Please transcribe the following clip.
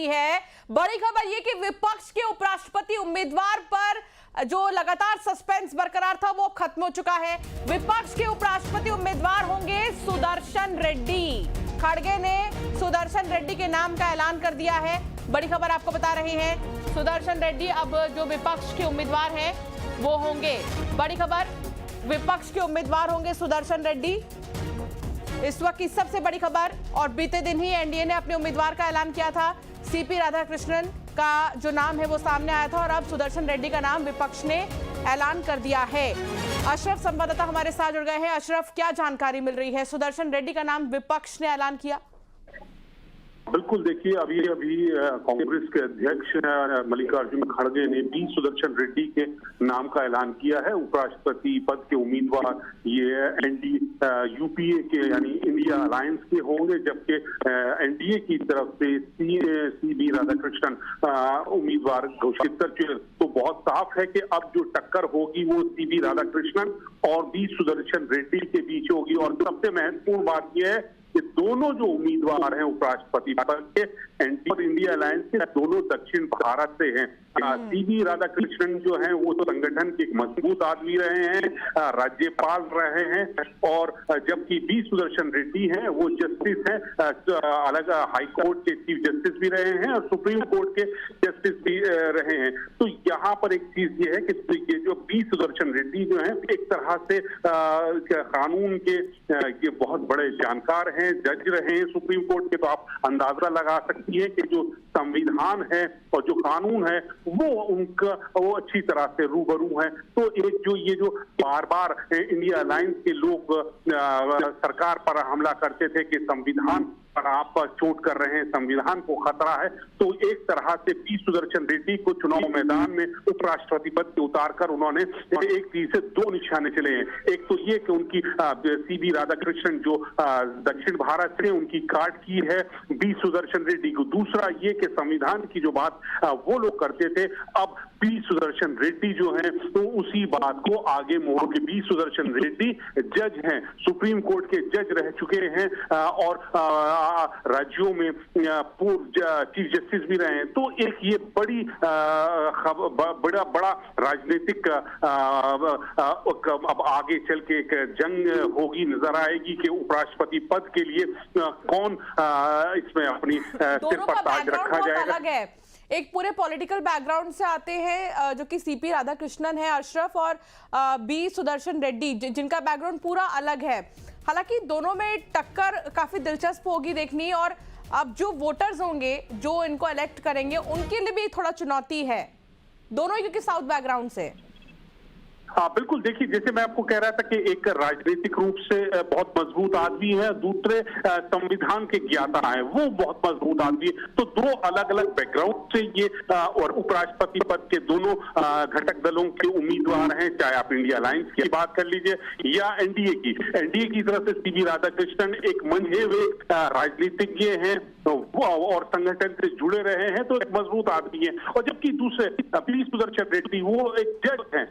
है बड़ी खबर ये कि विपक्ष के उपराष्ट्रपति उम्मीदवार पर जो लगातार सस्पेंस बरकरार था वो खत्म हो चुका है। विपक्ष के उपराष्ट्रपति उम्मीदवार होंगे सुदर्शन रेड्डी। खड़गे ने सुदर्शन रेड्डी के नाम का ऐलान कर दिया है। बड़ी खबर आपको बता रहे हैं, सुदर्शन रेड्डी अब जो विपक्ष के उम्मीदवार हैं वो होंगे। बड़ी खबर, विपक्ष के उम्मीदवार होंगे सुदर्शन रेड्डी। इस वक्त की सबसे बड़ी खबर, और बीते दिन ही एनडीए ने अपने उम्मीदवार का ऐलान किया था। सीपी राधाकृष्णन का जो नाम है वो सामने आया था और अब सुदर्शन रेड्डी का नाम विपक्ष ने ऐलान कर दिया है। अशरफ संवाददाता हमारे साथ जुड़ गए हैं। अशरफ, क्या जानकारी मिल रही है? सुदर्शन रेड्डी का नाम विपक्ष ने ऐलान किया। बिल्कुल, देखिए अभी कांग्रेस के अध्यक्ष मल्लिकार्जुन खड़गे ने भी सुदर्शन रेड्डी के नाम का ऐलान किया है। उपराष्ट्रपति पद के उम्मीदवार ये यूपीए के यानी इंडिया अलायंस के होंगे, जबकि एनडीए की तरफ से सीबी राधाकृष्णन उम्मीदवार घोषित कर चुके। तो बहुत साफ है कि अब जो टक्कर होगी वो सीबी राधाकृष्णन और बी सुदर्शन रेड्डी के बीच होगी। और सबसे महत्वपूर्ण बात यह है कि दोनों जो उम्मीदवार हैं उपराष्ट्रपति पद के एनडीए और इंडिया अलायंस के, दोनों दक्षिण भारत से हैं। सीबी राधाकृष्णन जो हैं वो तो संगठन के एक मजबूत आदमी रहे हैं, राज्यपाल रहे हैं, और जबकि बी सुदर्शन रेड्डी हैं वो जस्टिस हैं, अलग हाई कोर्ट के चीफ जस्टिस भी रहे हैं और सुप्रीम कोर्ट के जस्टिस भी रहे हैं। तो यहाँ पर एक चीज ये है कि ये जो बी सुदर्शन रेड्डी जो है एक तरह से कानून के ये बहुत बड़े जानकार हैं, जज रहे हैं सुप्रीम कोर्ट के। तो आप अंदाजा लगा सकती है कि जो संविधान है और जो कानून है वो अच्छी तरह से रूबरू है। तो एक जो ये जो बार बार इंडिया अलायंस के लोग सरकार पर हमला करते थे कि संविधान पर आप चोट कर रहे हैं, संविधान को खतरा है, तो एक तरह से बी सुदर्शन रेड्डी को चुनाव मैदान में उपराष्ट्रपति पद से उतारकर उन्होंने एक तीर से दो निशाने चले हैं। एक तो ये कि उनकी सीबी राधाकृष्णन जो दक्षिण भारत से उनकी काट की है बी सुदर्शन रेड्डी को। दूसरा ये कि संविधान की जो बात वो लोग करते थे, अब बी सुदर्शन रेड्डी जो है तो उसी बात को आगे मोड़ के बी सुदर्शन रेड्डी जज हैं, सुप्रीम कोर्ट के जज रह चुके हैं और राज्यों में पूर्व चीफ जस्टिस भी रहे हैं। तो एक ये बड़ी बड़ा राजनीतिक अब आगे चल के एक जंग होगी, नजर आएगी कि उपराष्ट्रपति पद के लिए कौन इसमें अपनी सिर पर ताज रखा जाएगा। एक पूरे पॉलिटिकल बैकग्राउंड से आते हैं जो कि सीपी राधाकृष्णन है अशरफ, और बी सुदर्शन रेड्डी जिनका बैकग्राउंड पूरा अलग है। हालांकि दोनों में टक्कर काफी दिलचस्प होगी देखनी, और अब जो वोटर्स होंगे जो इनको इलेक्ट करेंगे उनके लिए भी थोड़ा चुनौती है, दोनों क्योंकि साउथ बैकग्राउंड से। हाँ बिल्कुल, देखिए जैसे मैं आपको कह रहा था कि एक राजनीतिक रूप से बहुत मजबूत आदमी है, दूसरे संविधान के ज्ञाता है, वो बहुत मजबूत आदमी है। तो दो अलग अलग बैकग्राउंड से ये और उपराष्ट्रपति पद के दोनों घटक दलों के उम्मीदवार हैं, चाहे आप इंडिया अलायंस की बात कर लीजिए या एनडीए की तरफ से सीबी राधाकृष्णन एक मंझे हुए राजनीतिज्ञ हैं और संगठन से जुड़े रहे हैं, तो एक मजबूत आदमी है। और जबकि दूसरे बी सुदर्शन रेड्डी वो एक जज हैं,